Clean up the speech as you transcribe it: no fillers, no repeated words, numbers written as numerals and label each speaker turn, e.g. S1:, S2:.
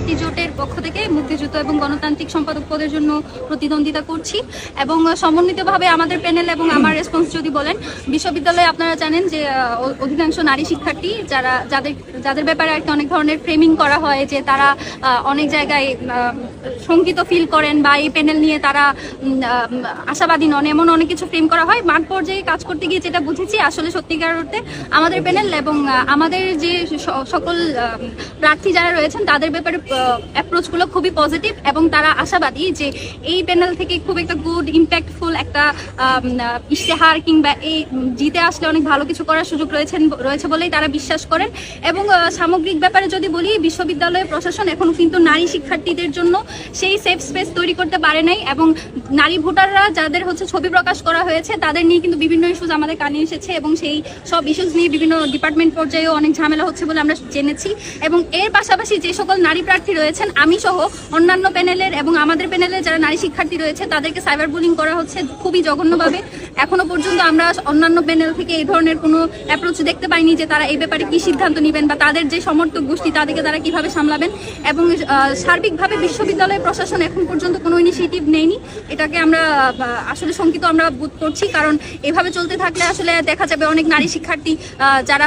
S1: শিক্ষার্থী জোটের পক্ষ থেকে মুক্তিযুদ্ধ এবং গণতান্ত্রিক সম্পাদক পদের জন্য প্রতিদ্বন্দ্বিতা করছি এবং সমন্বিতভাবে আমাদের প্যানেল এবং আমার রেসপন্স যদি বলেন, বিশ্ববিদ্যালয়ে আপনারা জানেন যে অধিকাংশ নারী শিক্ষার্থী যাদের ব্যাপারে আর কি অনেক ধরনের ফ্রেমিং করা হয় যে তারা অনেক জায়গায় শঙ্কিত ফিল করেন বা এই প্যানেল নিয়ে তারা আশাবাদী নন, এমন অনেক কিছু ফ্রেম করা হয়। মাঠ পর্যায়ে কাজ করতে গিয়ে যেটা বুঝেছি আসলে সত্যিকার অর্থে আমাদের প্যানেল এবং আমাদের যে সকল প্রার্থী যারা রয়েছেন তাদের ব্যাপারে অ্যাপ্রোচগুলো খুবই পজিটিভ এবং তারা আশাবাদী যে এই প্যানেল থেকে খুব একটা গুড ইম্প্যাক্টফুল একটা ইশতেহার কিংবা এই জিতে আসলে অনেক ভালো কিছু করার সুযোগ রয়েছে বলেই তারা বিশ্বাস করেন। এবং সামগ্রিক ব্যাপারে যদি বলি, বিশ্ববিদ্যালয় প্রশাসন এখনো কিন্তু নারী শিক্ষার্থীদের জন্য সেই সেফ স্পেস তৈরি করতে পারে নাই এবং নারী ভোটাররা যাদের ছবি প্রকাশ করা হয়েছে তাদের নিয়ে কিন্তু বিভিন্ন ইস্যুজ আমাদের কানে এসেছে এবং সেই সব ইস্যুজ নিয়ে বিভিন্ন ডিপার্টমেন্ট পর্যায়েও অনেক ঝামেলা হচ্ছে বলে আমরা জেনেছি। এবং এর পাশাপাশি যে সকল নারী প্রার্থী রয়েছেন, আমি সহ অন্যান্য প্যানেলের এবং আমাদের প্যানেলের যারা নারী শিক্ষার্থী রয়েছে তাদেরকে সাইবার বুলিং করা হচ্ছে খুবই জঘন্যভাবে। এখনো পর্যন্ত আমরা অন্যান্য প্যানেল থেকে এই ধরনের কোনো অ্যাপ্রোচ দেখতে পাইনি যে তারা এই ব্যাপারে কি সিদ্ধান্ত নেবেন বা তাদের যে সমর্থক গোষ্ঠী তাদেরকে তারা কিভাবে সামলাবেন। এবং সার্বিকভাবে বিশ্ববিদ্যালয় প্রশাসন এখন পর্যন্ত কোনো ইনিশিয়েটিভ নেয়নি। এটাকে আমরা আসলে শঙ্কিত আমরা বোধ করছি, কারণ এভাবে চলতে থাকলে আসলে দেখা যাবে অনেক নারী শিক্ষার্থী যারা